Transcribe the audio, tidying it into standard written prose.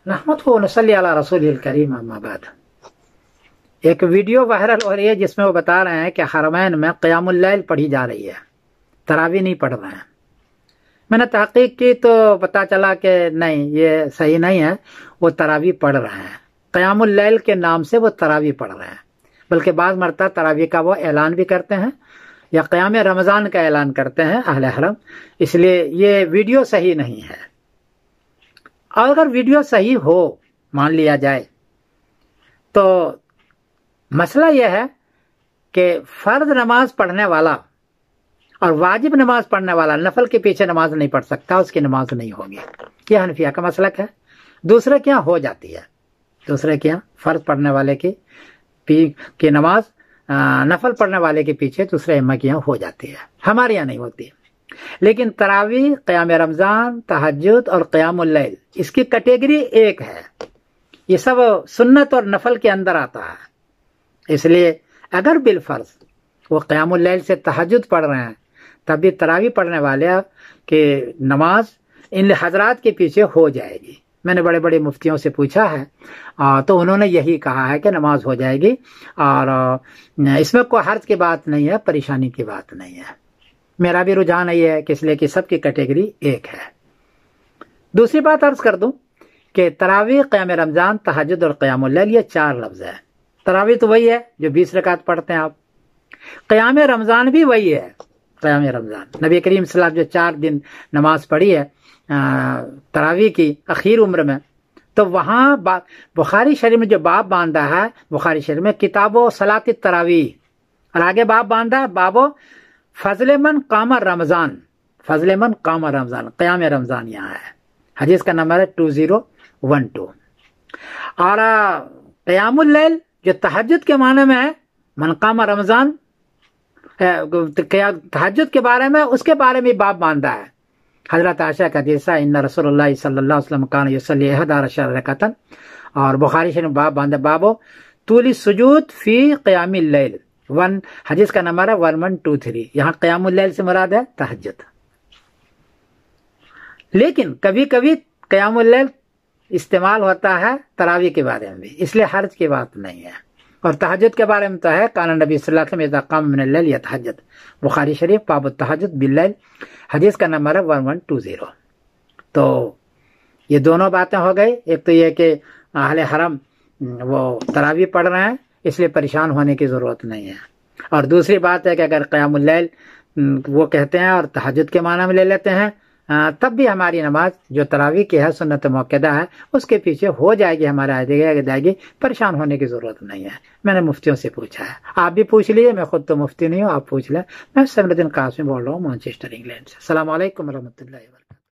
रहमतुहु व नसल्ली अला रसूलिल करीम अम्मा बाद। एक वीडियो वायरल हो रही है जिसमें वो बता रहे हैं कि हरमैन में क़ियामुल लैल पढ़ी जा रही है, तरावी नहीं पढ़ रहे हैं। मैंने तहकीक की तो पता चला कि नहीं, ये सही नहीं है, वो तरावी पढ़ रहे हैं। क़ियामुल लैल के नाम से वो तरावी पढ़ रहे हैं, बल्कि बाद मरता तरावी का वो ऐलान भी करते हैं या क़याम रमज़ान का ऐलान करते हैं अहले हरम। इसलिए ये वीडियो सही नहीं है। और अगर वीडियो सही हो, मान लिया जाए, तो मसला यह है कि फ़र्ज नमाज पढ़ने वाला और वाजिब नमाज पढ़ने वाला नफल के पीछे नमाज नहीं पढ़ सकता, उसकी नमाज नहीं होगी। यह हनफिया का मसलक है। दूसरे क्या हो जाती है, दूसरे क्या फ़र्ज पढ़ने वाले की नमाज नफल पढ़ने वाले के पीछे दूसरे इम्मा की यहाँ हो जाती है, हमारे यहाँ नहीं होती। लेकिन तरावी, क़याम रमज़ान, तहज्जुद और क़यामुल लैल, इसकी कैटेगरी एक है। ये सब सुन्नत और नफल के अंदर आता है। इसलिए अगर बिलफर्ज वो क़यामुल लैल से तहज्जुद पढ़ रहे हैं, तब भी तरावी पढ़ने वाले के नमाज इन हजरात के पीछे हो जाएगी। मैंने बड़े बड़े मुफ्तियों से पूछा है तो उन्होंने यही कहा है कि नमाज हो जाएगी और इसमें कोई हर्ज की बात नहीं है, परेशानी की बात नहीं है। मेरा भी रुझान ये है कि इसलिए कि सबकी कैटेगरी एक है। दूसरी बात अर्ज कर दूं कि तरावी, क़याम रमज़ान, तहज्जुद और क़यामुल लैल ये 4 लफ्ज़ है। तरावी तो वही है जो 20 रकात पढ़ते हैं आप। क़याम रमज़ान भी वही है, क़याम रमज़ान। नबी करीम सल्लल्लाहु अलैहि वसल्लम जो 4 दिन नमाज पढ़ी है तरावी की आखिर उम्र में, तो वहाँ बुखारी शरीफ में जो बाब बांधा है, बुखारी शरीफ में किताबो सलात तरावी, और आगे बाब बांधा है बाबो फजल मन कामा रमज़ान, फजल मन कामा रमज़ान, क़याम रमज़ान यहाँ है। हदीस का नंबर है 2012। और क़यामुल लैल जो तहज्जुद के माने में है, मन कामा रमज़ान, तहज्जुद के बारे में, उसके बारे में बाब बांधा है। हजरत आयशा का हदीस है, इन्ना रसूलुल्लाह सल्लल्लाहु अलैहि वसल्लम कान युसल्ली 11 रकातन, और बुखारी शरीफ बाब बांधा बाबो तूली सुजूद फी क़यामिल लैल, हदीस का नंबर है 1123। यहाँ क़यामुल लैल से मुराद है तहज्जुद। लेकिन कभी कभी क़यामुल लैल इस्तेमाल होता है तरावी के बारे में भी, इसलिए हर्ज की बात नहीं है। और तहज्जुद के बारे में तो है, कान नबी सल्लल्लाहु अलैहि वसल्लम इज़ा क़ाम मिनल लैल यतहज्जद, बुखारी शरीफ बाब तहज्जुद बिल्लैल, हदीस का नंबर है 1120। तो ये दोनों बातें हो गई। एक तो ये कि अहले हरम वो तरावी पढ़ रहे हैं, इसलिए परेशान होने की ज़रूरत नहीं है। और दूसरी बात है कि अगर क़यामुल लैल वो कहते हैं और तहज्जुद के माना में ले लेते हैं, तब भी हमारी नमाज जो तरावी की है, सुन्नत मुअक्कदा है, उसके पीछे हो जाएगी, हमारे जाएगी, परेशान होने की ज़रूरत नहीं है। मैंने मुफ्तियों से पूछा है, आप भी पूछ लीजिए, मैं खुद तो मुफ्ती नहीं हूँ, आप पूछ लें। मैं समरुद्दीन कासिम बोल रहा हूँ, मैनचेस्टर इंग्लैंड से। अस्सलामु अलैकुम रहमतुल्लाहि व बरकातहू।